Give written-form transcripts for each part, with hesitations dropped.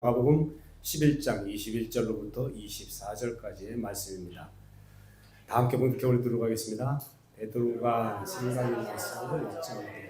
마가복음 11장 21절로부터 24절까지의 말씀입니다. 다 함께 본격적으로 들어가겠습니다. 베드로가 생각의 말씀을 읽지 않게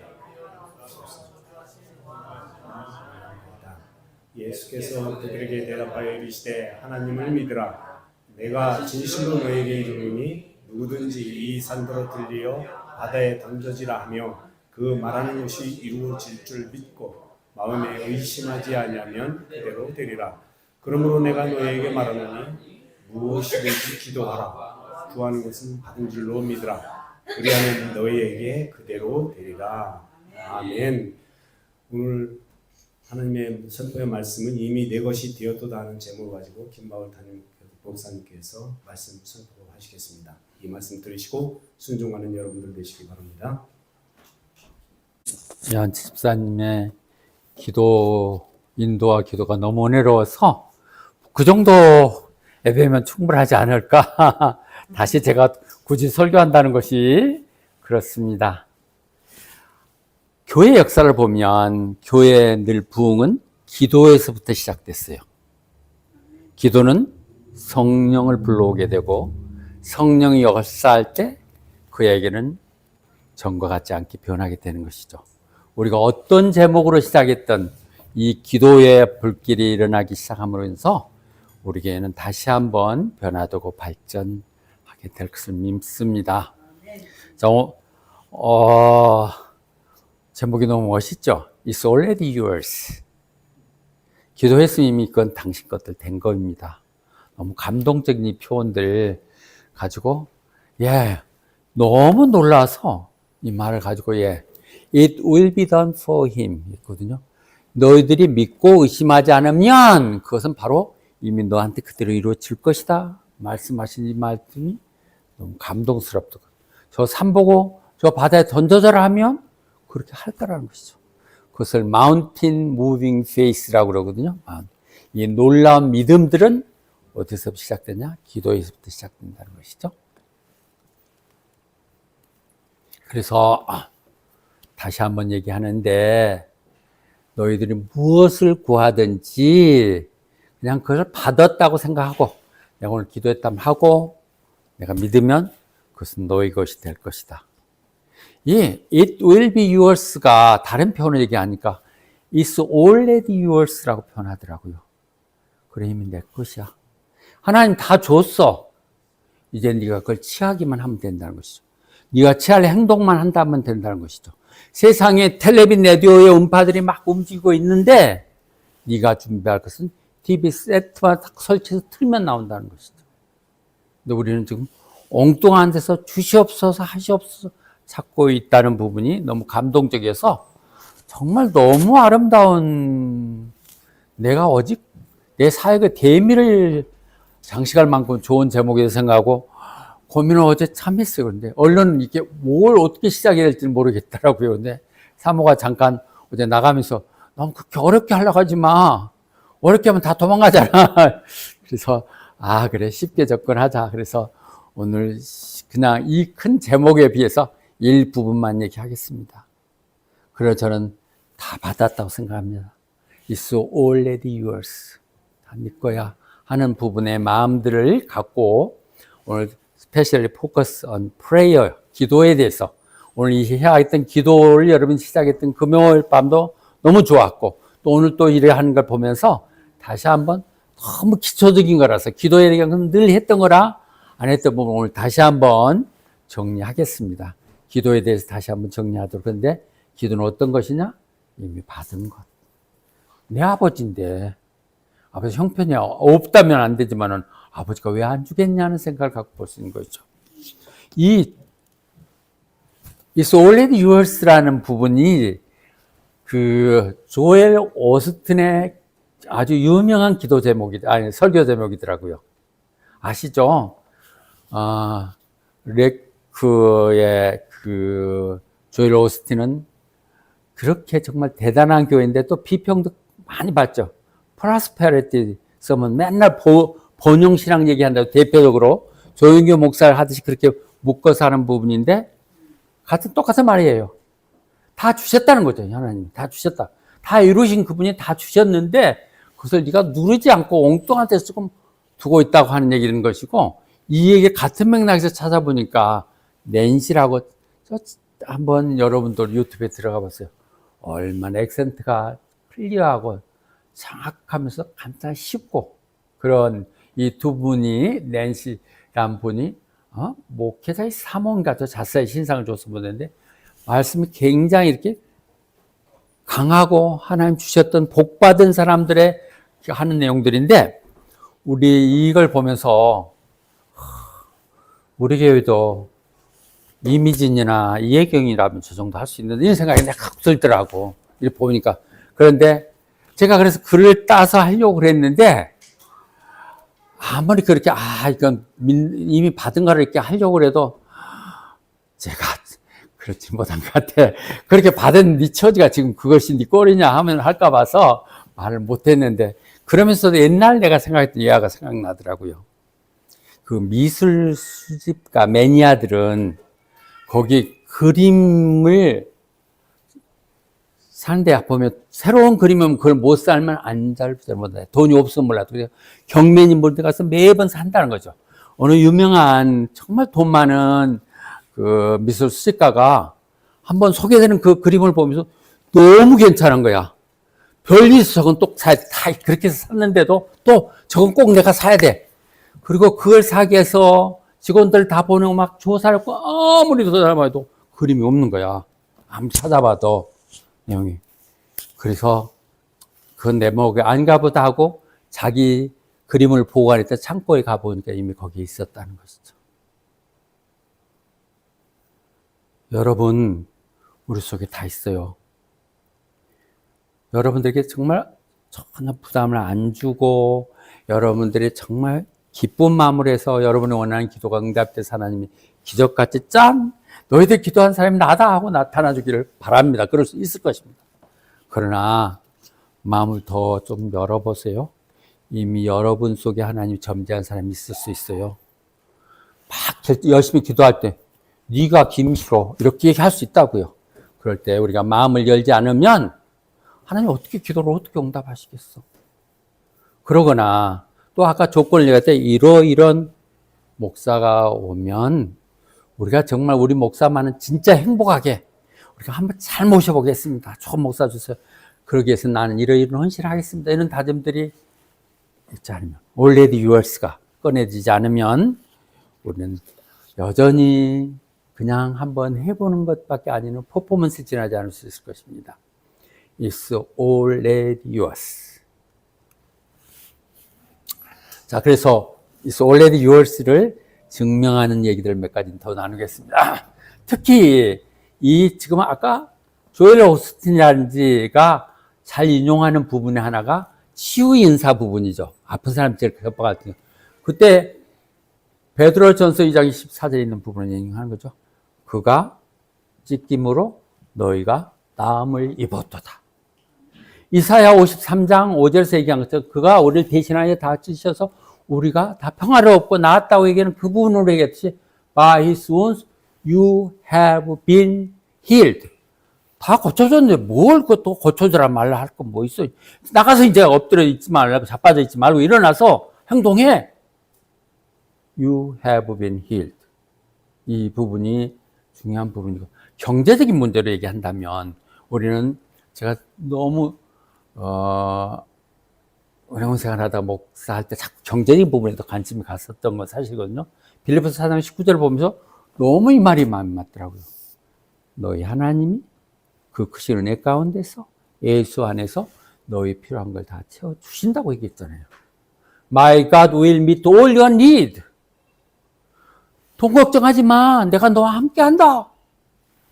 예수께서 그들에게 대답하여 이르시되 하나님을 믿으라. 내가 진실로 너에게 이르노니 누구든지 이 산더러 들리어 바다에 던져지라 하며 그 말하는 것이 이루어질 줄 믿고 마음에 의심하지 아니하면 그대로 되리라. 그러므로 내가 너에게 말하노니 무엇이든지 기도하라. 구하는 것은 받은 줄로 믿으라. 그리하면 너희에게 그대로 되리라. 아멘. 오늘 하나님의 선포의 말씀은 이미 내 것이 되었도다 하는 제목을 가지고 김마을 담임 목사님께서 말씀 선포하시겠습니다. 이 말씀 들으시고 순종하는 여러분들 되시기 바랍니다. 연 집사님의 기도, 인도와 기도가 너무 은혜로워서 그 정도 예배면 충분하지 않을까. 다시 제가 굳이 설교한다는 것이 그렇습니다. 교회 역사를 보면 교회의 늘 부흥은 기도에서부터 시작됐어요. 기도는 성령을 불러오게 되고 성령이 역사할 때 그에게는 전과 같지 않게 변하게 되는 것이죠. 우리가 어떤 제목으로 시작했던 이 기도의 불길이 일어나기 시작함으로 인해서 우리에게는 다시 한번 변화되고 발전하게 될 것을 믿습니다. 자, 제목이 너무 멋있죠? It's already yours. 기도했으면 이미 그건 당신 것들 된 겁니다. 너무 감동적인 이 표현들 가지고, 너무 놀라서 이 말을 가지고, It will be done for him. 있거든요. 너희들이 믿고 의심하지 않으면 그것은 바로 이미 너한테 그대로 이루어질 것이다. 말씀하신 이 말씀이 너무 감동스럽다. 저 산 보고 저 바다에 던져져라 하면 그렇게 할 거라는 것이죠. 그것을 Mountain Moving Faith라고 그러거든요. 이 놀라운 믿음들은 어디서 시작되냐? 기도에서부터 시작된다는 것이죠. 그래서 다시 한번 얘기하는데 너희들이 무엇을 구하든지 그냥 그것을 받았다고 생각하고 내가 오늘 기도했다면 하고 내가 믿으면 그것은 너희 것이 될 것이다. It will be yours가 다른 표현을 얘기하니까 It's already yours라고 표현하더라고요. 그래 이미 내 것이야. 하나님 다 줬어. 이제 네가 그걸 취하기만 하면 된다는 것이죠. 네가 취할 행동만 한다면 된다는 것이죠. 세상에 텔레비전 라디오의 음파들이 막 움직이고 있는데 네가 준비할 것은 TV 세트만 딱 설치해서 틀면 나온다는 것이죠. 근데 우리는 지금 엉뚱한 데서 주시옵소서 하시옵소서 찾고 있다는 부분이 너무 감동적이어서 정말 너무 아름다운 내가 오직 내 사역의 대미를 장식할 만큼 좋은 제목이라고 생각하고 고민을 어제 참 했어요. 그런데 얼른 이게 뭘 어떻게 시작해야 될지 모르겠더라고요. 근데 사모가 잠깐 어제 나가면서 너무 그렇게 어렵게 하려고 하지 마. 어렵게 하면 다 도망가잖아. 그래서 그래 쉽게 접근하자. 그래서 오늘 그냥 이 큰 제목에 비해서 일부분만 얘기하겠습니다. 그래서 저는 다 받았다고 생각합니다. It's already yours. 다 네 거야 하는 부분의 마음들을 갖고 오늘 스페셜리 포커스 on prayer, 기도에 대해서 오늘 이 해야했던 기도를 여러분이 시작했던 금요일 밤도 너무 좋았고 또 오늘 또 일을 하는 걸 보면서 다시 한번 너무 기초적인 거라서 기도에 대한 늘 했던 거라 안 했던 부분 오늘 다시 한번 정리하겠습니다. 기도에 대해서 다시 한번 정리하도록. 그런데 기도는 어떤 것이냐? 이미 받은 것. 내 아버지인데 아버지 형편이 없다면 안 되지만은 아버지가 왜 안 주겠냐는 생각을 갖고 볼 수 있는 거죠. 이 It's already yours라는 부분이 그 조엘 오스틴의 아주 유명한 기도 제목이 설교 제목이더라고요. 아시죠? 레크의 그 조엘 오스틴은 그렇게 정말 대단한 교회인데 또 비평도 많이 받죠. 프로스페리티 쓰면 맨날 번영신앙 얘기한다고 대표적으로 조영교 목사를 하듯이 그렇게 묶어서 하는 부분인데 똑같은 말이에요. 다 주셨다는 거죠. 하나님 다 주셨다. 다 이루신 그분이 다 주셨는데 그것을 네가 누르지 않고 엉뚱한 데서 조금 두고 있다고 하는 얘기인 것이고, 이 얘기 같은 맥락에서 찾아보니까 낸시라고 한번 여러분들 유튜브에 들어가 보세요. 얼마나 액센트가 클리어하고 정확하면서 간단히 쉽고, 그런 이 두 분이, 낸시란 분이 목회자의 사모인가 더 자세히 신상을 줘서 보는데, 말씀이 굉장히 이렇게 강하고 하나님 주셨던 복받은 사람들의 하는 내용들인데, 우리 이걸 보면서 우리 교회도 이미진이나 이혜경이라면 저 정도 할 수 있는데, 이런 생각이 확 들더라고, 이렇게 보니까. 그런데 제가 그래서 글을 따서 하려고 그랬는데, 아무리 그렇게 이건 이미 받은 거를 이렇게 하려고 해도 제가 그렇지 못한 것 같아. 그렇게 받은 네 처지가 지금 그것이 네 꼴이냐 하면 할까 봐서 말을 못했는데, 그러면서도 옛날 내가 생각했던 예화가 생각나더라고요. 그 미술 수집가 매니아들은 거기 그림을 사는데 보면 새로운 그림이면 그걸 못 살면 안 잘 못해. 돈이 없으면 몰라도. 경매인 볼 때 가서 매번 산다는 거죠. 어느 유명한 정말 돈 많은 그 미술 수집가가 한번 소개되는 그 그림을 보면서 너무 괜찮은 거야. 별리서 저건 또 사야 돼. 다 그렇게 해서 샀는데도 또 저건 꼭 내가 사야 돼. 그리고 그걸 사기 위해서 직원들 다 보내고 막 조사를 하고 아무리 조사해봐도 그림이 없는 거야. 아무리 찾아봐도 내용이. 그래서 그건 내 목에 안 가보다 하고 자기 그림을 보관했던 창고에 가보니까 이미 거기에 있었다는 것이죠. 여러분, 우리 속에 다 있어요. 여러분들에게 정말 전혀 부담을 안 주고, 여러분들이 정말 기쁜 마음으로 해서 여러분이 원하는 기도가 응답돼서 하나님이 기적같이 짠! 너희들 기도한 사람이 나다 하고 나타나 주기를 바랍니다. 그럴 수 있을 것입니다. 그러나 마음을 더 좀 열어보세요. 이미 여러분 속에 하나님이 점지한 사람이 있을 수 있어요. 막 열심히 기도할 때 네가 김시로 이렇게 얘기할 수 있다고요. 그럴 때 우리가 마음을 열지 않으면 하나님 어떻게 기도를 어떻게 응답하시겠어. 그러거나 또 아까 조건을 얘기할 때 이런 목사가 오면 우리가 정말 우리 목사만은 진짜 행복하게 우리가 한번 잘 모셔보겠습니다. 좋은 목사 주세요. 그러기 위해서 나는 이런 헌신을 하겠습니다. 이런 다짐들이 있지 않으면, already yours가 꺼내지지 않으면 우리는 여전히 그냥 한번 해보는 것밖에 아니는 퍼포먼스에 지나지 않을 수 있을 것입니다. It's already yours. 자, 그래서 It's already yours를 증명하는 얘기들 몇 가지 더 나누겠습니다. 특히 지금 아까 조엘 오스틴이라든지가 잘 인용하는 부분의 하나가 치유 인사 부분이죠. 아픈 사람 제일 협박할 때. 그때 베드로전서 2장 24절에 있는 부분을 인용하는 거죠. 그가 찢김으로 너희가 나음을 입었도다. 이사야 53장 5절에서 얘기한 것처럼 그가 우리를 대신하여 다 찢으셔서 우리가 다 평화롭고 나았다고 얘기하는 그 부분으로 얘기했듯이 By his wounds you have been healed. 다 고쳐졌는데 뭘 또 고쳐주라 말라 할 건 뭐 있어. 나가서 이제 엎드려 있지 말라고 자빠져 있지 말고 일어나서 행동해. You have been healed. 이 부분이 중요한 부분이고, 경제적인 문제로 얘기한다면 우리는 제가 너무 어려운 생활하다가 목사할 때 자꾸 경제적인 부분에도 관심이 갔었던 건 사실이거든요. 빌립보서 4장 19절을 보면서 너무 이 말이 마음에 맞더라고요. 너희 하나님이 그 크신 은혜 가운데서 예수 안에서 너희 필요한 걸 다 채워주신다고 얘기했잖아요. My God will meet all your need. 돈 걱정하지 마. 내가 너와 함께 한다.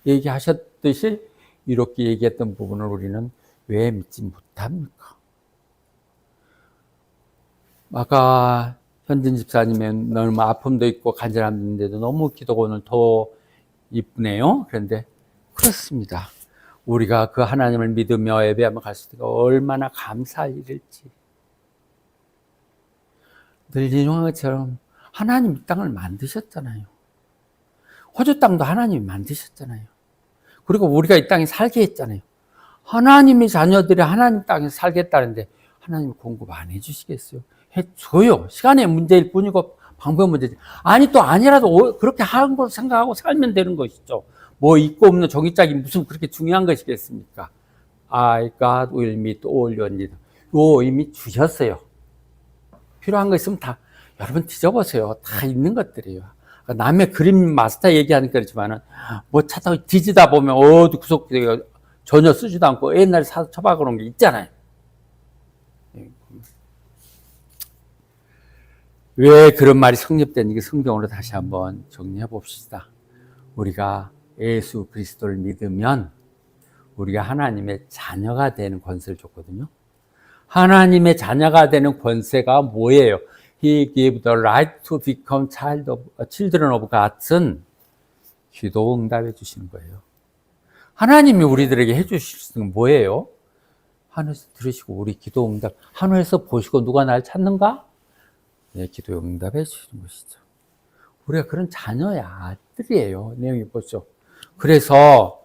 얘기하셨듯이 이렇게 얘기했던 부분을 우리는 왜 믿지 못합니까? 아까 현진 집사님의 너무 아픔도 있고 간절함인데도 너무 기도가 오늘 더 이쁘네요. 그런데 그렇습니다. 우리가 그 하나님을 믿으며 예배하며 갔을 때가 얼마나 감사할 일일지. 늘 인용한 것처럼 하나님 이 땅을 만드셨잖아요. 호주 땅도 하나님이 만드셨잖아요. 그리고 우리가 이 땅에 살게 했잖아요. 하나님의 자녀들이 하나님 땅에 살겠다는데 하나님 공급 안 해주시겠어요? 해줘요. 시간의 문제일 뿐이고 방법 문제지. 아니 또 아니라도 그렇게 하는 걸 생각하고 살면 되는 것이죠. 뭐 있고 없는 종이짝이 무슨 그렇게 중요한 것이겠습니까? I, God will meet all your needs. 요 이미 주셨어요. 필요한 거 있으면 다 여러분 뒤져보세요. 다 있는 것들이에요. 남의 그림 마스터 얘기하는 거지만은 뭐 찾다가 뒤지다 보면 어디 구석구석에 전혀 쓰지도 않고 옛날에 사서 처박아 놓은 게 있잖아요. 왜 그런 말이 성립됐는지 성경으로 다시 한번 정리해 봅시다. 우리가 예수 그리스도를 믿으면 우리가 하나님의 자녀가 되는 권세를 줬거든요. 하나님의 자녀가 되는 권세가 뭐예요? He gave the right to become children of God은 기도 응답해 주시는 거예요. 하나님이 우리들에게 해 주실 수 있는 건 뭐예요? 하늘에서 들으시고 우리 기도 응답, 하늘에서 보시고 누가 날 찾는가? 네, 기도 응답해 주시는 것이죠. 우리가 그런 자녀야, 아들이에요. 내용이 보죠. 그래서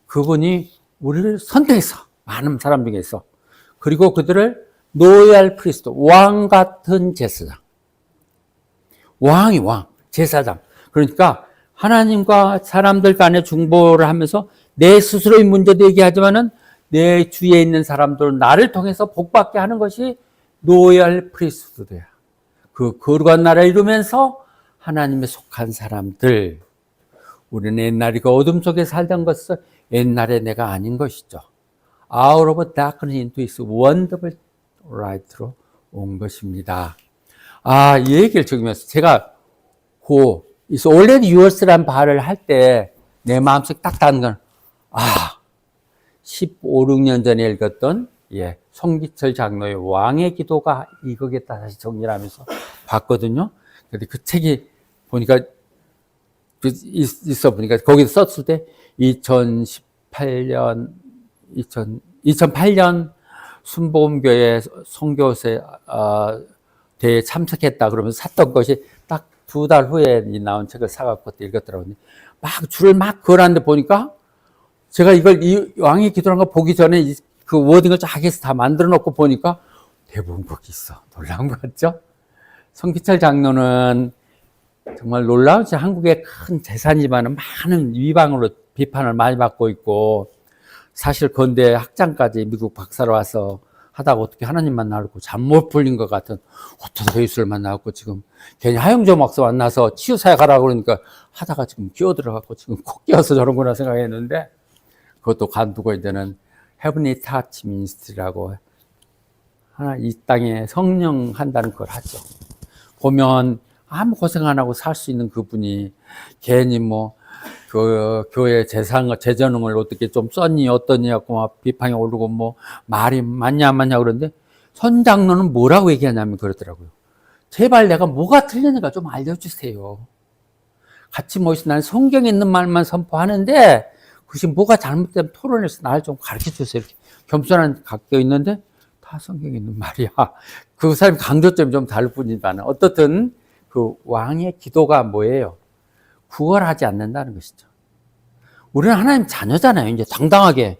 그분이 우리를 선택해서, 많은 사람 중에서, 그리고 그들을 로얄 프리스트, 왕 같은 제사장. 왕이 왕, 제사장. 그러니까 하나님과 사람들 간에 중보를 하면서 내 스스로의 문제도 얘기하지만은 내 주위에 있는 사람들은 나를 통해서 복받게 하는 것이 로얄 프리스트야. 그 거룩한 나라를 이루면서 하나님에 속한 사람들. 우리는 옛날에 그 어둠 속에 살던 것은 옛날에 내가 아닌 것이죠. Out of darkness into his wonderful light로 온 것입니다. 이 얘기를 적으면서 제가 그 It's already yours라는 말을 할 때 내 마음속에 딱 닿는 건 15, 16년 전에 읽었던 송기철 장로의 왕의 기도가 이거겠다 다시 정리를 하면서 봤거든요. 근데 그 책이 보니까 있어 보니까 거기서 썼을 때 2018년 순복음교회 선교세 대회에 참석했다 그러면서 샀던 것이 딱 2달 후에 나온 책을 사갖고 읽었더라고요. 막 줄을 막 그어놨는데 보니까 제가 이걸 이 왕의 기도라는 거 보기 전에 그 워딩을 쫙 해서 다 만들어 놓고 보니까 대부분 거기 있어. 놀라운 거 같죠? 송기철 장로는 정말 놀라운지 한국의 큰 재산이지만 많은 위방으로 비판을 많이 받고 있고 사실 건대 학장까지 미국 박사로 와서 하다가 어떻게 하나님 만나고 잠 못 풀린 것 같은 오토데이스를 만나고 지금 괜히 하영조 목사 만나서 치유사역 하라고 그러니까 하다가 지금 끼어들어갖고 지금 콕 끼어서 저런구나 생각했는데 그것도 관두고 이제는 Heavenly Touch Ministry라고 하나 이 땅에 성령 한다는 걸 하죠. 보면 아무 고생 안 하고 살 수 있는 그분이 괜히 그 교회 재전응을 어떻게 좀 썼니 어떠니 하고 막 비판이 오르고 말이 맞냐 안 맞냐 그러는데 선장로는 뭐라고 얘기하냐면 그러더라고요. 제발 내가 뭐가 틀리는가 좀 알려주세요. 같이 모여서 난 성경에 있는 말만 선포하는데 그것이 뭐가 잘못되면 토론해서 나를 좀 가르쳐 주세요. 이렇게 겸손한 각도 있는데 다 성경에 있는 말이야. 그 사람이 강조점이 좀 다를 뿐이지만 어떻든 그 왕의 기도가 뭐예요? 구걸하지 않는다는 것이죠. 우리는 하나님 자녀잖아요. 이제 당당하게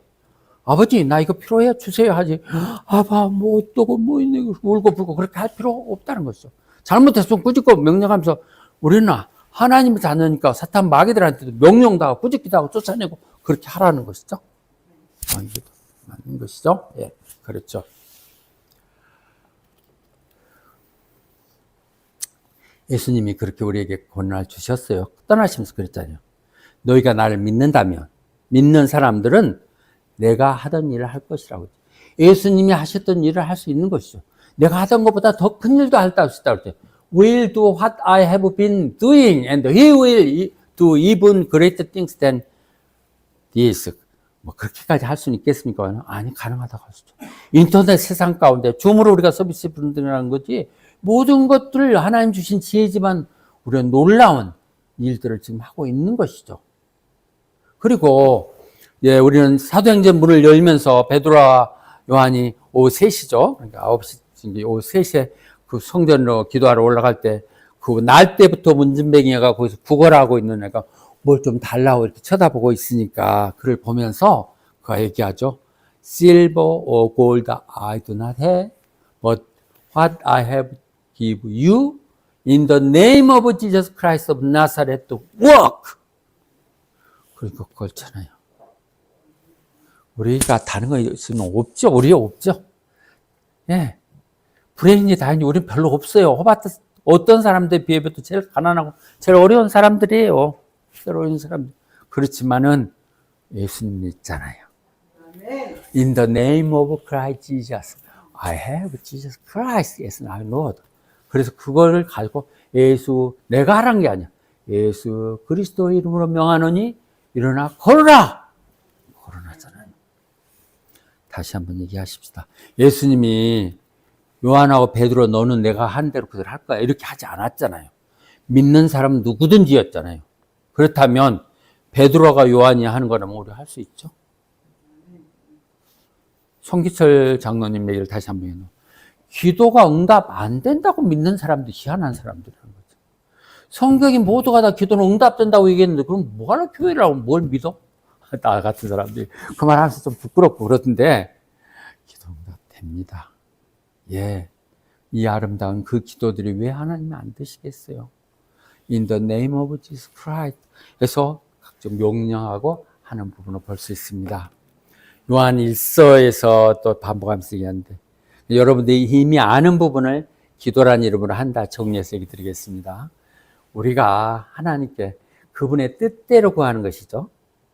아버지 나 이거 필요해 주세요 하지. 아빠 뭐 어떠고 뭐 있네 울고 불고 그렇게 할 필요 없다는 것이죠. 잘못했으면 꾸짖고 명령하면서 우리는 하나님의 자녀니까 사탄 마귀들한테도 명령도 하고 꾸짖기도 하고 쫓아내고 그렇게 하라는 것이죠. 맞는 것이죠. 예, 그렇죠. 예수님이 그렇게 우리에게 권한을 주셨어요. 떠나시면서 그랬잖아요. 너희가 나를 믿는다면, 믿는 사람들은 내가 하던 일을 할 것이라고. 예수님이 하셨던 일을 할 수 있는 것이죠. 내가 하던 것보다 더 큰 일도 할 수 있다고 할 때, will do what I have been doing, and he will do even greater things than this. 그렇게까지 할 수는 있겠습니까? 아니, 가능하다고 할 수 있죠. 인터넷 세상 가운데, 줌으로 우리가 서비스 분들이라는 거지, 모든 것들을 하나님 주신 지혜지만 우리는 놀라운 일들을 지금 하고 있는 것이죠. 그리고 우리는 사도행전 문을 열면서 베드로와 요한이 오후 3시죠. 그러니까 9시 오후 3시에 그 성전으로 기도하러 올라갈 때 그 날 때부터 문진뱅이가 거기서 구걸하고 있는 애가 뭘 좀 달라고 이렇게 쳐다보고 있으니까 그를 보면서 그가 얘기하죠. Silver or gold I do not have, What I have give you in the name of Jesus Christ of Nazareth to work. 그러니까 그렇잖아요. 우리가 다른 거 있으면 없죠. 우리 없죠. 예. 불행이 다행히 우리는 별로 없어요. 호바트 어떤 사람들에 비해도 제일 가난하고 제일 어려운 사람들이에요. 제일 어려운 사람들. 그렇지만은 예수님 있잖아요. In the name of Christ Jesus. I have Jesus Christ as my Lord. 그래서 그거를 가지고 예수, 내가 하라는 게 아니야. 예수 그리스도 이름으로 명하노니 일어나 걸어라. 걸어놨잖아요. 다시 한번 얘기하십시다. 예수님이 요한하고 베드로 너는 내가 한 대로 그대로 할 거야. 이렇게 하지 않았잖아요. 믿는 사람은 누구든지였잖아요. 그렇다면 베드로가 요한이 하는 거라면 우리가 할 수 있죠. 송기철 장로님 얘기를 다시 한번 해놓. 기도가 응답 안 된다고 믿는 사람들이 희한한 사람들이라는 거죠. 성경이 모두가 다 기도는 응답된다고 얘기했는데 그럼 뭐하러 교회라고 뭘 믿어? 나 같은 사람들이 그 말 하면서 좀 부끄럽고 그러던데 기도 응답됩니다. 예, 이 아름다운 그 기도들이 왜 하나님이 안 드시겠어요? In the name of Jesus Christ 에서 각종 명령하고 하는 부분을 볼 수 있습니다. 요한 1서에서 또 반복하면서 얘기하는데 여러분들이 이미 아는 부분을 기도라는 이름으로 한다 정리해서 얘기 드리겠습니다. 우리가 하나님께 그분의 뜻대로 구하는 것이죠.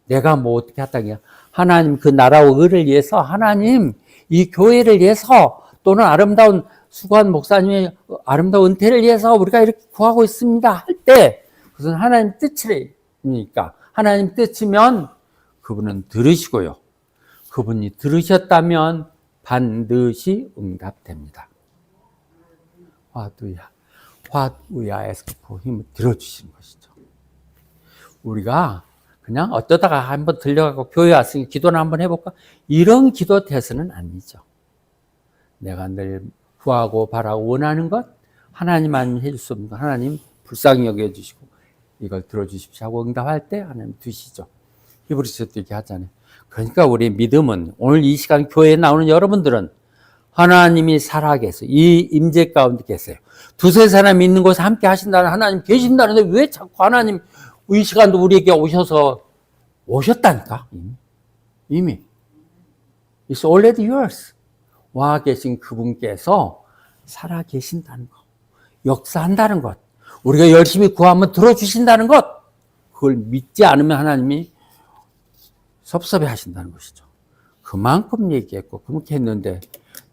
내가 뭐 어떻게 했다냐. 하나님 그 나라와 의를 위해서 하나님 이 교회를 위해서 또는 아름다운 수고한 목사님의 아름다운 은퇴를 위해서 우리가 이렇게 구하고 있습니다 할 때 그것은 하나님 뜻이니까 하나님 뜻이면 그분은 들으시고요. 그분이 들으셨다면 반드시 응답됩니다. What we are asking for him 들어주시는 것이죠. 우리가 그냥 어쩌다가 한번 들려가고 교회 왔으니 기도나 한번 해볼까? 이런 기도 태세는 아니죠. 내가 늘 구하고 바라고 원하는 것 하나님만 해줄 수 없는 것 하나님 불쌍히 여겨주시고 이걸 들어주십시오 하고 응답할 때 하나님 드시죠. 히브리서도 이렇게 하잖아요. 그러니까 우리 믿음은 오늘 이 시간 교회에 나오는 여러분들은 하나님이 살아계세요. 이 임재 가운데 계세요. 두세 사람 있는 곳에 함께 하신다는 하나님 계신다는데 왜 자꾸 하나님 이 시간도 우리에게 오셨다니까. 이미 It's already yours. 와 계신 그분께서 살아 계신다는 것, 역사한다는 것, 우리가 열심히 구하면 들어주신다는 것, 그걸 믿지 않으면 하나님이 섭섭해 하신다는 것이죠. 그만큼 얘기했고 그렇게 했는데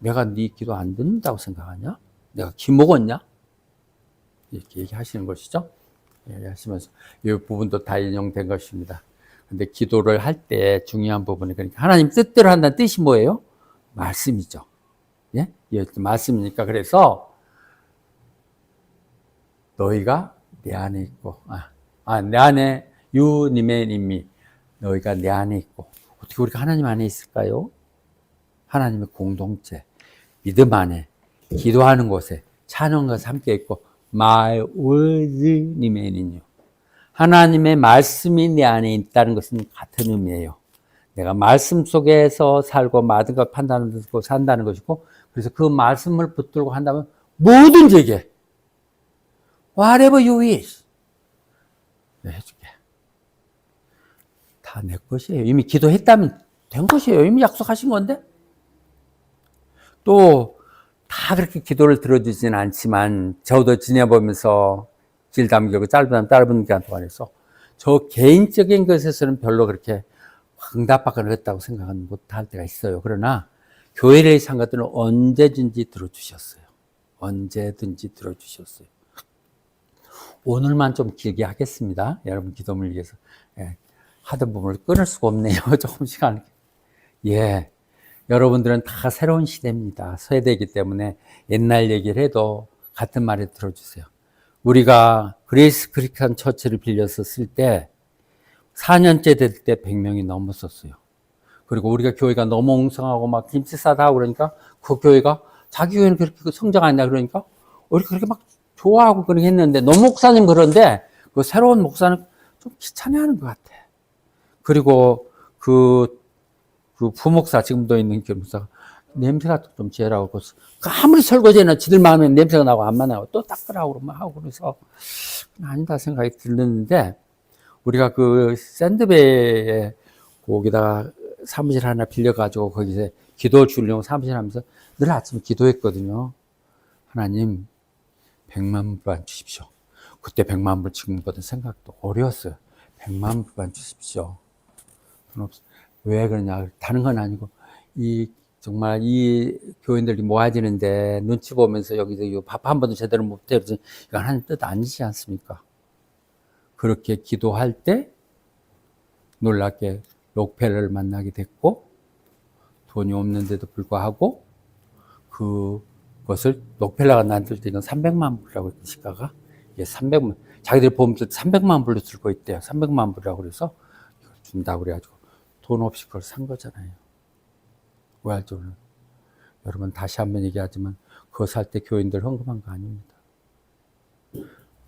내가 네 기도 안 듣는다고 생각하냐? 내가 기먹었냐? 이렇게 얘기하시는 것이죠. 얘기하시면서 이 부분도 다 인용된 것입니다. 근데 기도를 할 때 중요한 부분이 그러니까 하나님 뜻대로 한다는 뜻이 뭐예요? 말씀이죠. 예? 말씀이니까 그래서 너희가 내 안에 있고 내 안에 유님의 님이 너희가 내 안에 있고 어떻게 우리가 하나님 안에 있을까요? 하나님의 공동체 믿음 안에 기도하는 곳에 찬양과 함께 있고 My word 님의 님이요 하나님의 말씀이 내 안에 있다는 것은 같은 의미예요. 내가 말씀 속에서 살고 모든 걸 판단하고 산다는 것이고 그래서 그 말씀을 붙들고 한다면 뭐든지 얘기해. Whatever you wish. 내가 해줄게. 다 내 것이에요. 이미 기도했다면 된 것이에요. 이미 약속하신 건데. 또 다 그렇게 기도를 들어주지는 않지만 저도 지내보면서 길담기고 짧은 기간 동안에서 저 개인적인 것에서는 별로 그렇게 응답받거나 그랬다고 생각은 못할 때가 있어요. 그러나 교회를 산 것들은 언제든지 들어주셨어요. 언제든지 들어주셨어요. 오늘만 좀 길게 하겠습니다. 여러분 기도를 위해서. 예, 하던 부분을 끊을 수가 없네요. 조금씩 하는 게. 예. 여러분들은 다 새로운 시대입니다. 세대이기 때문에 옛날 얘기를 해도 같은 말을 들어주세요. 우리가 그레이스 크리스천 처치를 빌려서 쓸 때 4년째 될 때 100명이 넘었었어요. 그리고 우리가 교회가 너무 웅성하고 막 김치 싸다 하고 그러니까 그 교회가 자기 교회는 그렇게 성장 안 한다 그러니까 우리 그렇게 막 좋아하고 그렇게 했는데 노 목사님 그런데 그 새로운 목사는 좀 귀찮아하는 것 같아. 그리고 그 부목사 지금도 있는 교목사가 냄새가 좀 지으라고. 아무리 설거지해놔 지들 마음에 냄새가 나고 안 맞나고 또 닦으라고 그러면 하고 그래서 아니다 생각이 들었는데 우리가 그 샌드베이에 거기다가 사무실 하나 빌려가지고 거기서 기도 주려고 사무실 하면서 늘 아침에 기도했거든요. 하나님 100만 불만 주십시오. 그때 100만 불 지금보다 생각도 어려웠어요. 100만 불만 주십시오. 돈 없어. 왜 그러냐. 다른 건 아니고 정말 이 교인들이 모아지는데 눈치 보면서 여기서 밥 한 번도 제대로 못해. 이건 하나님 뜻 아니지 않습니까? 그렇게 기도할 때 놀랍게 록펠러를 만나게 됐고 돈이 없는데도 불구하고 그것을 록펠러가 나한테 이건 300만 불이라고 했던 시가가 이게 300만 자기들 보면서 300만 불로 들고 있대요. 300만 불이라고 그래서 이걸 준다고 그래가지고 돈 없이 그걸 산 거잖아요. 왜 할지 몰라요. 여러분 다시 한번 얘기하지만 그거 살 때 교인들 헌금한 거 아닙니다.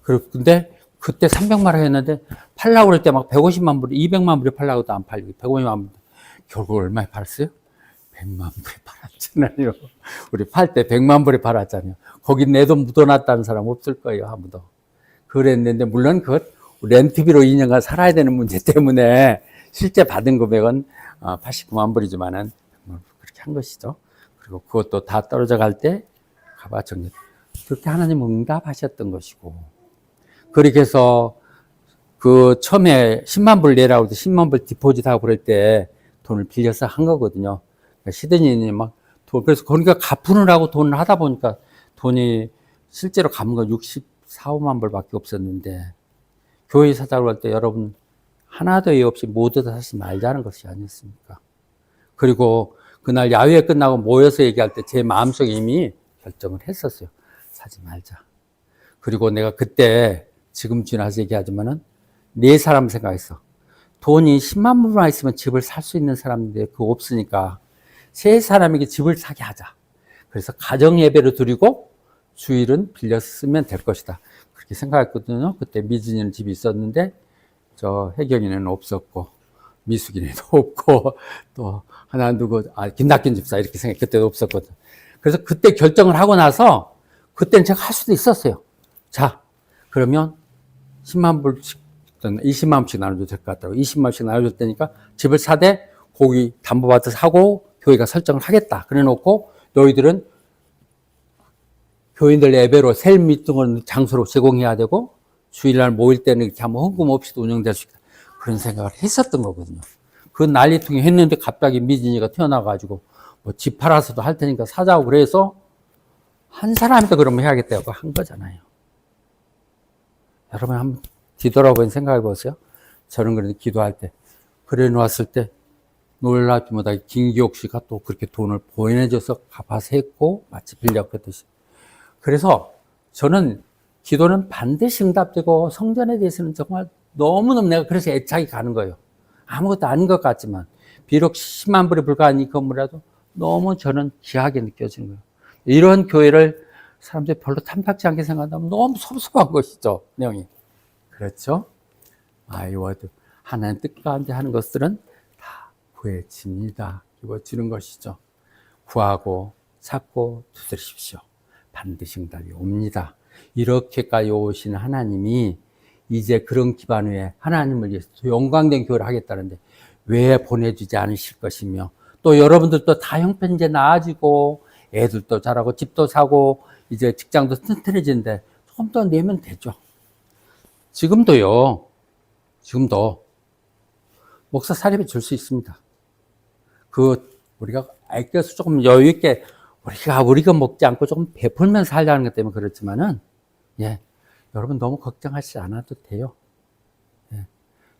근데 그때 300만 원 했는데 팔라고 그럴 때 막 150만 불, 200만 불에 팔라고도 안 팔리고 150만 불. 결국 얼마에 팔았어요? 100만 불에 팔았잖아요. 우리 팔 때 100만 불에 팔았잖아요. 거기 내 돈 묻어놨다는 사람 없을 거예요, 아무도. 그랬는데 물론 그 렌트비로 2년간 살아야 되는 문제 때문에 실제 받은 금액은 89만 불이지만은 그렇게 한 것이죠. 그리고 그것도 다 떨어져 갈 때 가봐 정리. 그렇게 하나님 응답하셨던 것이고. 그렇게 해서 그 처음에 10만 불 내라고 해서 10만 불 디포짓 하고 그럴 때 돈을 빌려서 한 거거든요. 시드니는 그래서 그러니까 갚으느라고 돈을 하다 보니까 돈이 실제로 갚은 건 64, 5만 불밖에 없었는데 교회 사장으로 할 때 여러분 하나도 예 없이 모두 다 사실 말자는 것이 아니었습니까? 그리고 그날 야외 끝나고 모여서 얘기할 때 제 마음속에 이미 결정을 했었어요. 사지 말자. 그리고 내가 그때 지금 지나서 얘기하지만은 네 사람 생각했어. 돈이 10만 불만 있으면 집을 살 수 있는 사람인데 그거 없으니까 세 사람에게 집을 사게 하자. 그래서 가정 예배를 드리고 주일은 빌려 쓰면 될 것이다. 그렇게 생각했거든요. 그때 미진이는 집이 있었는데 저 혜경이는 없었고 미숙이는 없고 또 하나 누구 김낙균 집사 이렇게 생각 그때도 없었거든. 그래서 그때 결정을 하고 나서 그때는 제가 할 수도 있었어요. 자 그러면 10만 불씩 20만 원씩 나눠줘도 될 것 같다고 20만 원씩 나눠줄 테니까 집을 사되 거기 담보받아서 사고 교회가 설정을 하겠다. 그래 놓고 너희들은 교인들 예배로 셀 미팅을 장소로 제공해야 되고 주일날 모일 때는 이렇게 하면 헌금 없이도 운영될 수 있다. 그런 생각을 했었던 거거든요. 그 난리통에 했는데 갑자기 미진이가 튀어나와가지고 뭐 집 팔아서도 할 테니까 사자고 그래서 한 사람도 그러면 해야겠다고 한 거잖아요. 여러분 한번 뒤돌아보면 생각해 보세요. 저는 그런데 기도할 때 그래 놓았을 때 놀랍지 못하게 김기옥 씨가 또 그렇게 돈을 보내줘서 갚아서 했고 마치 빌렸듯이. 그래서 저는 기도는 반드시 응답되고 성전에 대해서는 정말 너무너무 내가 그래서 애착이 가는 거예요. 아무것도 아닌 것 같지만 비록 10만 불에 불과한 이 건물이라도 너무 저는 귀하게 느껴지는 거예요. 이런 교회를 사람들이 별로 탐탁지 않게 생각한다면 너무 섭섭한 것이죠. 내용이. 그렇죠? My word. 하나님 뜻 가운데 하는 것들은 다 구해집니다. 이루어지는 것이죠. 구하고 찾고 두드리십시오. 반드시 응답이 옵니다. 이렇게까지 오신 하나님이 이제 그런 기반 위에 하나님을 위해서 영광된 교회를 하겠다는데 왜 보내주지 않으실 것이며 또 여러분들도 다 형편 이제 나아지고 애들도 자라고 집도 사고 이제 직장도 튼튼해지는데 조금 더 내면 되죠. 지금도 목사 사립에 줄 수 있습니다. 우리가 아껴서 조금 여유 있게 우리가 먹지 않고 조금 베풀면서 살자는 것 때문에 그렇지만은, 예, 여러분 너무 걱정하시지 않아도 돼요. 예,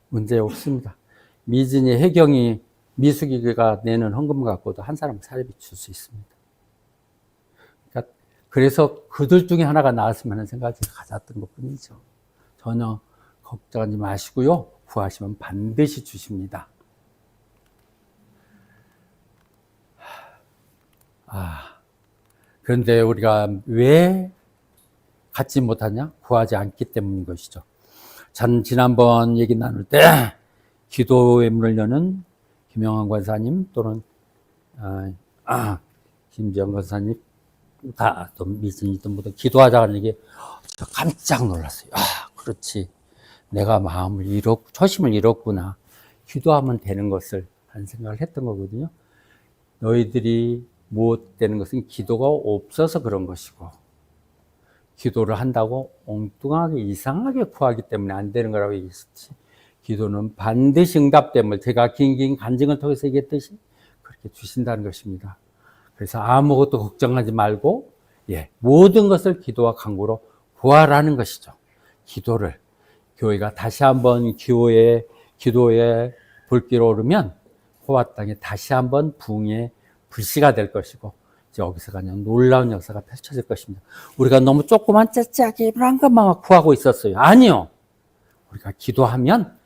문제 없습니다. 미진이, 혜경이, 미숙이가 내는 헌금 갖고도 한 사람 사립에 줄 수 있습니다. 그러니까 그래서 그들 중에 하나가 나왔으면 하는 생각을 가졌던 것 뿐이죠. 전혀 걱정하지 마시고요. 구하시면 반드시 주십니다. 그런데 우리가 왜 갖지 못하냐? 구하지 않기 때문인 것이죠. 지난번 얘기 나눌 때 기도의 문을 여는 김영환 권사님 또는 김지영 권사님 다 또 믿으시던 분들 기도하자 하는 게 제가 깜짝 놀랐어요. 아, 그렇지. 내가 마음을 잃었고 초심을 잃었구나. 기도하면 되는 것을 하는 생각을 했던 거거든요. 너희들이 못 되는 것은 기도가 없어서 그런 것이고, 기도를 한다고 엉뚱하게 이상하게 구하기 때문에 안 되는 거라고 얘기했었지. 기도는 반드시 응답됨을 제가 긴긴 간증을 통해서 얘기했듯이 그렇게 주신다는 것입니다. 그래서 아무것도 걱정하지 말고 모든 것을 기도와 간구로 구하라는 것이죠. 기도를 교회가 다시 한번 기도에 불길이 오르면 호화 땅에 다시 한번 부흥의 불씨가 될 것이고, 여기서 그냥 놀라운 역사가 펼쳐질 것입니다. 우리가 너무 조그만 째째하게 한 것만 구하고 있었어요. 아니요. 우리가 기도하면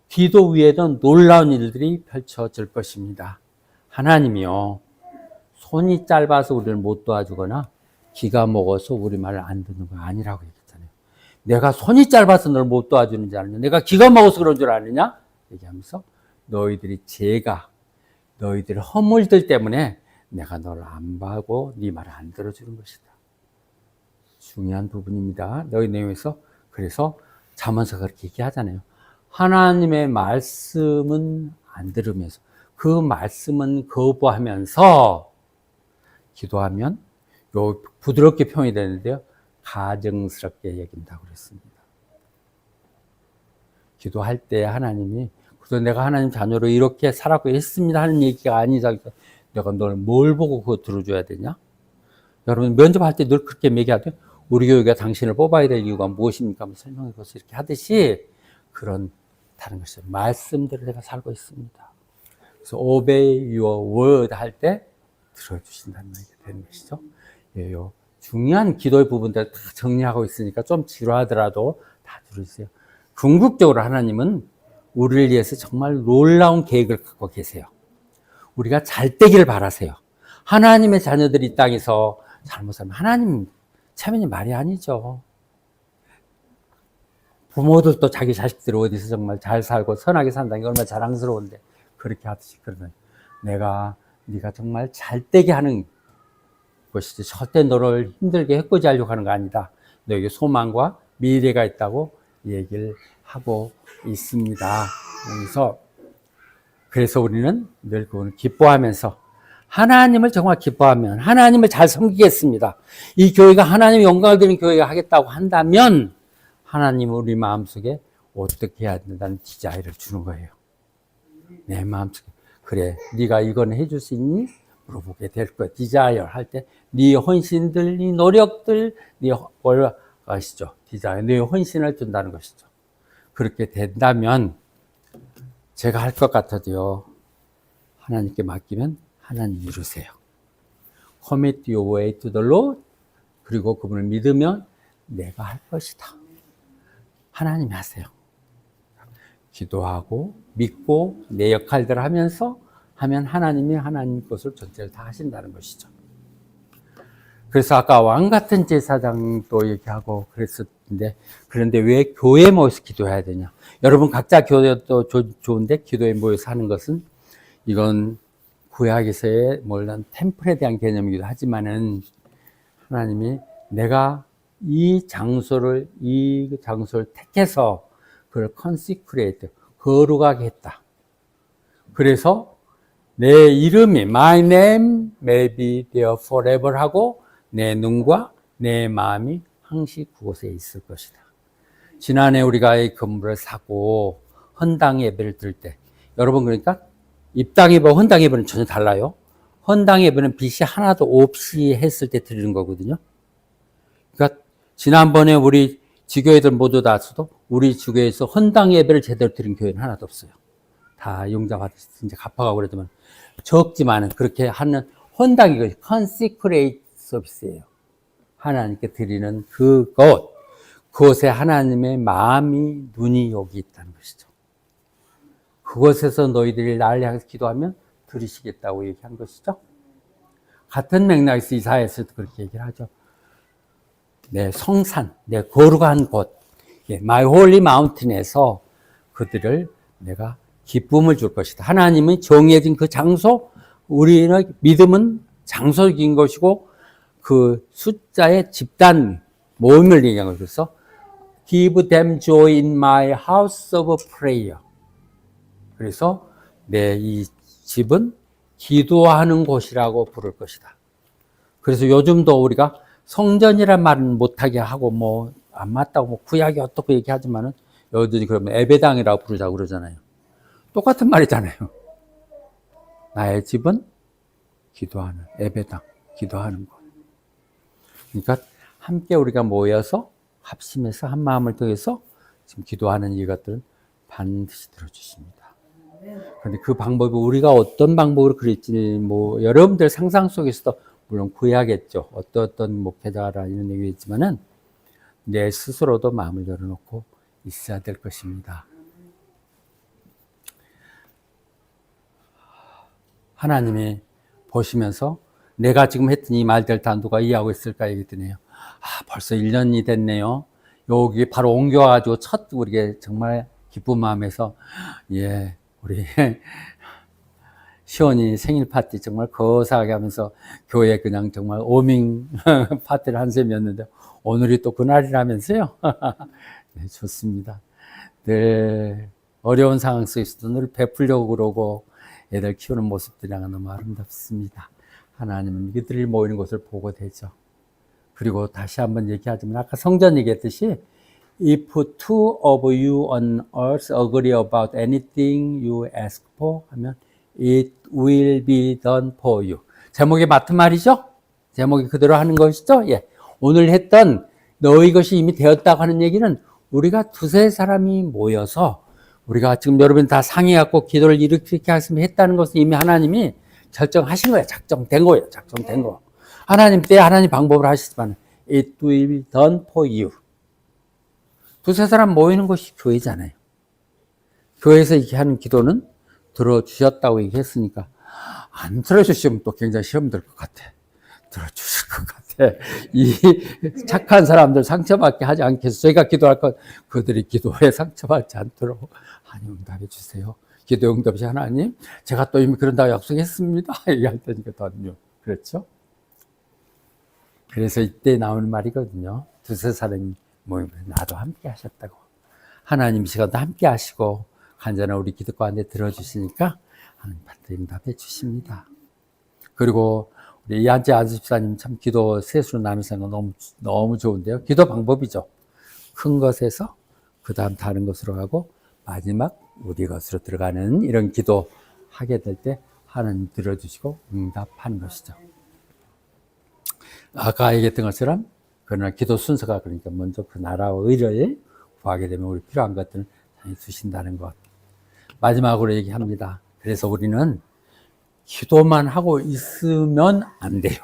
기도 위에도 놀라운 일들이 펼쳐질 것입니다. 하나님이요, 손이 짧아서 우리를 못 도와주거나 기가 먹어서 우리 말을 안 듣는 거 아니라고 얘기했잖아요. 내가 손이 짧아서 널 못 도와주는 줄 아느냐, 내가 기가 먹어서 그런 줄 아느냐 얘기하면서 너희들이 너희들 허물들 때문에 내가 너를 안 봐고 네 말을 안 들어주는 것이다. 중요한 부분입니다. 너희 내용에서. 그래서 잠언서 그렇게 얘기하잖아요. 하나님의 말씀은 안 들으면서 그 말씀은 거부하면서 기도하면 요 부드럽게 표현이 되는데요, 가증스럽게 여긴다고 그랬습니다. 기도할 때 하나님이, 그래서 내가 하나님 자녀로 이렇게 살았고 했습니다 하는 얘기가 아니라 내가 널 뭘 보고 그거 들어줘야 되냐? 여러분 면접할 때 늘 그렇게 얘기하죠. 우리 교회가 당신을 뽑아야 될 이유가 무엇입니까? 설명해 보세요. 이렇게 하듯이 그런 다른 것이죠. 말씀대로 내가 살고 있습니다. 그래서 obey your word 할 때 들어주신다는 말이 되는 것이죠. 요 중요한 기도의 부분들 다 정리하고 있으니까 좀 지루하더라도 다 들으세요. 궁극적으로 하나님은 우리를 위해서 정말 놀라운 계획을 갖고 계세요. 우리가 잘 되기를 바라세요. 하나님의 자녀들이 이 땅에서 잘못 살면 하나님 참여는 말이 아니죠. 부모들도 자기 자식들이 어디서 정말 잘 살고 선하게 산다는 게 얼마나 자랑스러운데 그렇게 하듯이 그러면 네가 정말 잘 되게 하는 것이지 절대 너를 힘들게 해코지 하려고 하는 거 아니다. 너에게 소망과 미래가 있다고 얘기를 하고 있습니다. 그래서 우리는 늘 그걸 기뻐하면서 하나님을 정말 기뻐하면 하나님을 잘 섬기겠습니다. 이 교회가 하나님의 영광을 드리는 교회가 하겠다고 한다면 하나님은 우리 마음속에 어떻게 해야 된다는 디자인을 주는 거예요. 내 마음속에 그래 네가 이건 해줄 수 있니? 물어보게 될 거야. 디자이어 할 때 네 헌신들, 네 노력들, 네 아시죠? 디자이어, 네 헌신을 준다는 것이죠. 그렇게 된다면 제가 할 것 같아도요, 하나님께 맡기면 하나님 이루세요. Commit your way to the Lord. 그리고 그분을 믿으면 내가 할 것이다. 하나님이 하세요. 기도하고 믿고 내 역할들을 하면서 하면 하나님이 하나님 것을 전체를 다 하신다는 것이죠. 그래서 아까 왕 같은 제사장도 얘기하고 그랬었는데, 그런데 왜 교회에 모여서 기도해야 되냐? 여러분 각자 교회도 좋은데 기도에 모여서 하는 것은 이건 구약에서의 물론 템플에 대한 개념이기도 하지만은 하나님이 내가 이 장소를 택해서 그걸 consecrate, 거룩하게 했다. 그래서 내 이름이 my name may be there forever 하고 내 눈과 내 마음이 항시 그곳에 있을 것이다. 지난해 우리가 이 건물을 사고 헌당 예배를 드릴 때 여러분 그러니까 입당 예배와 헌당 예배는 전혀 달라요. 헌당 예배는 빚이 하나도 없이 했을 때 드리는 거거든요. 그러니까 지난번에 우리 지교회들 모두 다 써도 우리 지교회에서 헌당 예배를 제대로 드린 교회는 하나도 없어요. 다 용자받아서 이제 갚아가고 그러지만 적지만은 그렇게 하는 헌당이 consecrate 서비스예요. 하나님께 드리는 그것에 하나님의 마음이 눈이 여기 있다는 것이죠. 그곳에서 너희들이 나를 향해서 기도하면 들으시겠다고 얘기한 것이죠. 같은 맥락에서 이사야에서도 그렇게 얘기를 하죠. 내 성산, 내 거룩한 곳, my holy mountain에서 그들을 내가 기쁨을 줄 것이다. 하나님은 정해진 그 장소, 우리는 믿음은 장소적인 것이고 그 숫자의 집단 모임을 얘기한 거예요. 그래서 Give them joy in my house of prayer. 그래서 내 이 집은 기도하는 곳이라고 부를 것이다. 그래서 요즘도 우리가 성전이란 말은 못하게 하고 뭐 안 맞다고 뭐 구약이 어떻게 얘기하지만은 여기들이 그러면 예배당이라고 부르자고 그러잖아요. 똑같은 말이잖아요. 나의 집은 기도하는 예배당, 기도하는 곳. 그러니까 함께 우리가 모여서 합심해서 한 마음을 통해서 지금 기도하는 이것들은 반드시 들어주십니다. 그런데 그 방법이 우리가 어떤 방법으로 그릴지 뭐 여러분들 상상 속에서도 물론 구해야겠죠. 어떤 목회자라 이런 얘기겠지만은 내 스스로도 마음을 열어놓고 있어야 될 것입니다. 하나님이 보시면서 내가 지금 했던 이 말들 다 누가 이해하고 있을까 얘기했더니요. 벌써 1년이 됐네요. 여기 바로 옮겨가지고 첫 우리가 정말 기쁜 마음에서 예 우리 시원이 생일 파티 정말 거사하게 하면서 교회 그냥 정말 오밍 파티를 한 셈이었는데 오늘이 또 그날이라면서요. 네, 좋습니다. 늘 어려운 상황 속에서도 늘 베풀려고 그러고 애들 키우는 모습들이랑 너무 아름답습니다. 하나님은 이들이 모이는 것을 보고 되죠. 그리고 다시 한번 얘기하자면 아까 성전 얘기했듯이 If two of you on earth agree about anything you ask for 하면 It will be done for you. 제목이 맡은 말이죠? 제목이 그대로 하는 것이죠? 예. 오늘 했던 너희 것이 이미 되었다고 하는 얘기는 우리가 두세 사람이 모여서 우리가 지금 여러분 다 상의해갖고 기도를 이렇게 했다는 것은 이미 하나님이 결정하신 거예요. 작정된 거예요. 작정된 거. 하나님 때 하나님 방법을 하시지만 It will be done for you. 두세 사람 모이는 것이 교회잖아요. 교회에서 이렇게 하는 기도는 들어주셨다고 얘기했으니까 안 들어주시면 또 굉장히 시험 될 것 같아. 들어주실 것 같아. 이 착한 사람들 상처받게 하지 않겠어. 저희가 기도할 것 그들이 기도에 상처받지 않도록 하나님 응답해 주세요. 기도 응답이 하나님 제가 또 이미 그런다고 약속했습니다. 얘기할 테니까 더요. 그렇죠? 그래서 이때 나오는 말이거든요. 두세 사람이 모이면 나도 함께 하셨다고. 하나님 이 시간도 함께 하시고 간절한 우리 기도 가운데 들어주시니까 하나님 반드시 응답해 주십니다. 그리고 우리 이한재 안수집사님 참 기도 셋으로 나누는 거 너무 좋은데요. 기도 방법이죠. 큰 것에서 그 다음 다른 것으로 가고 마지막 우리 것으로 들어가는 이런 기도 하게 될 때 하나님 들어주시고 응답하는 것이죠. 아까 얘기했던 것처럼 그러나 기도 순서가 그러니까 먼저 그 나라와 의를 구하게 되면 우리 필요한 것들을 주신다는 것. 마지막으로 얘기합니다. 그래서 우리는 기도만 하고 있으면 안 돼요.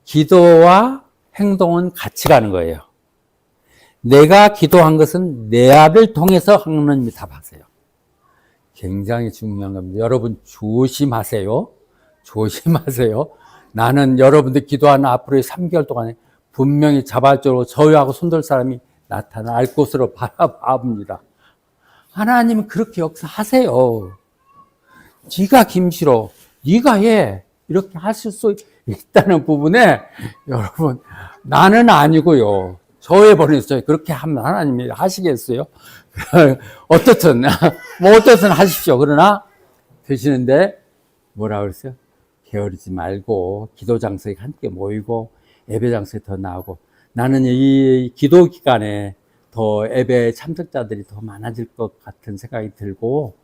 기도와 행동은 같이 가는 거예요. 내가 기도한 것은 내 앞을 통해서 하나님이 답하세요. 굉장히 중요한 겁니다. 여러분 조심하세요. 조심하세요. 나는 여러분들 기도하는 앞으로의 3개월 동안에 분명히 자발적으로 저희하고 손들 사람이 나타날 곳으로 바라봅니다. 하나님은 그렇게 역사하세요. 네가 김씨로 네가 해 이렇게 하실 수 있다는 부분에 여러분 나는 아니고요. 저에 보내서 그렇게 하면 하나님이 하시겠어요? 어떻든 하십시오. 그러나 되시는데 뭐라 그랬어요? 게으르지 말고 기도 장소에 함께 모이고 예배 장소에 더 나오고 나는 이 기도 기간에 더 예배 참석자들이 더 많아질 것 같은 생각이 들고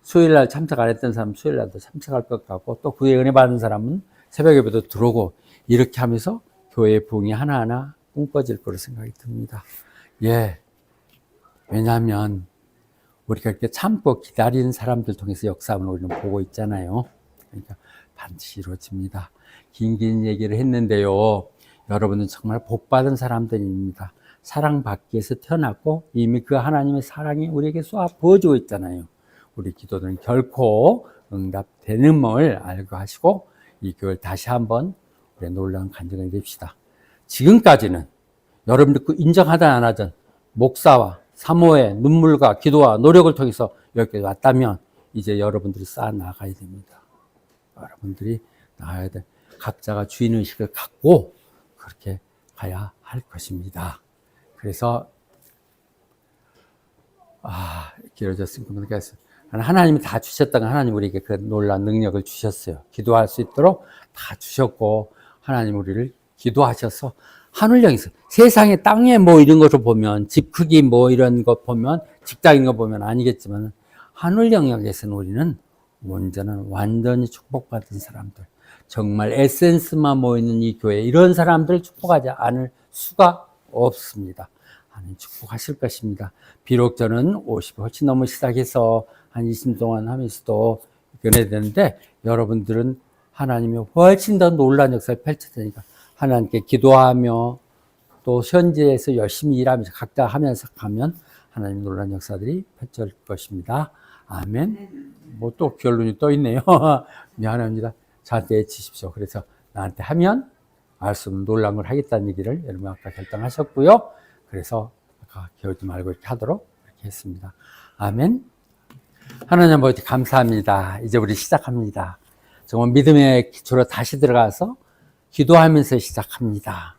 수요일날 참석 안 했던 사람은 수요일날도 참석할 것 같고 또 그에 은혜 받은 사람은 새벽 예배도 들어오고 이렇게 하면서 교회의 부흥이 하나하나 꿈꿔질 거로 생각이 듭니다. 왜냐하면 우리가 이렇게 참고 기다리는 사람들 통해서 역사함을 우리는 보고 있잖아요. 그러니까 반드시 이루어집니다. 긴 얘기를 했는데요. 여러분은 정말 복받은 사람들입니다. 사랑받기 위해서 태어났고 이미 그 하나님의 사랑이 우리에게 쏘아 부어지고 있잖아요. 우리 기도는 결코 응답되는을 알고 하시고 이 교회를 다시 한번 우리 놀라운 간증을 냅시다. 지금까지는 여러분들 그 인정하든 안 하든 목사와 사모의 눈물과 기도와 노력을 통해서 여기까지 왔다면 이제 여러분들이 쌓아 나가야 됩니다. 여러분들이 나가야 돼. 각자가 주인의식을 갖고 그렇게 가야 할 것입니다. 그래서 길어졌으니까 모르겠어요. 하나님이 다 주셨다가 하나님 우리에게 그 놀라운 능력을 주셨어요. 기도할 수 있도록 다 주셨고 하나님 우리를 기도하셔서 하늘령에서 세상에 땅에 뭐 이런 것을 보면 집 크기 뭐 이런 것 보면 직장인 거 보면 아니겠지만 하늘 영역에서는 우리는 완전히 축복받은 사람들, 정말 에센스만 모이는 이 교회 이런 사람들 축복하지 않을 수가 없습니다. 하나님 축복하실 것입니다. 비록 저는 50이 훨씬 넘어 시작해서 한 20년 동안 하면서도 견해되는데 여러분들은 하나님이 훨씬 더 놀라운 역사를 펼쳐지니까 하나님께 기도하며 또 현지에서 열심히 일하면서 각자 하면서 가면 하나님 놀라운 역사들이 펼쳐질 것입니다. 아멘. 뭐 또 결론이 또 있네요. 미안합니다. 저한테 지십시오. 그래서 나한테 하면 알 수 없는 놀라운 걸 하겠다는 얘기를 여러분 아까 결정하셨고요. 그래서 아까 겨우지 말고 이렇게 하도록 이렇게 했습니다. 아멘. 하나님 아버지 감사합니다. 이제 우리 시작합니다. 정말 믿음의 기초로 다시 들어가서 기도하면서 시작합니다.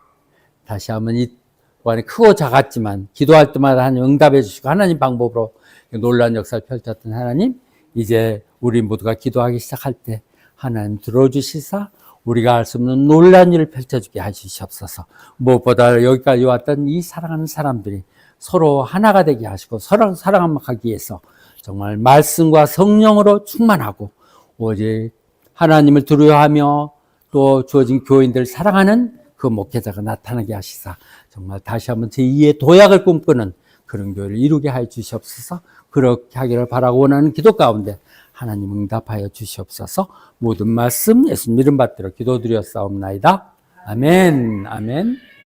다시 한번 이 동안에 크고 작았지만 기도할 때마다 하나님 응답해 주시고 하나님 방법으로 놀라운 역사를 펼쳤던 하나님, 이제 우리 모두가 기도하기 시작할 때 하나님 들어주시사 우리가 알 수 없는 놀라운 일을 펼쳐주게 해주시옵소서. 무엇보다 여기까지 왔던 이 사랑하는 사람들이 서로 하나가 되게 하시고 서로 사랑하기 위해서 정말 말씀과 성령으로 충만하고 오직 하나님을 두려워하며 또 주어진 교인들을 사랑하는 그 목회자가 나타나게 하시사 정말 다시 한번 제2의 도약을 꿈꾸는 그런 교회를 이루게 하여 주시옵소서. 그렇게 하기를 바라고 원하는 기도 가운데 하나님 응답하여 주시옵소서. 모든 말씀 예수님 이름 받들어 기도드렸사옵나이다. 아멘. 아멘.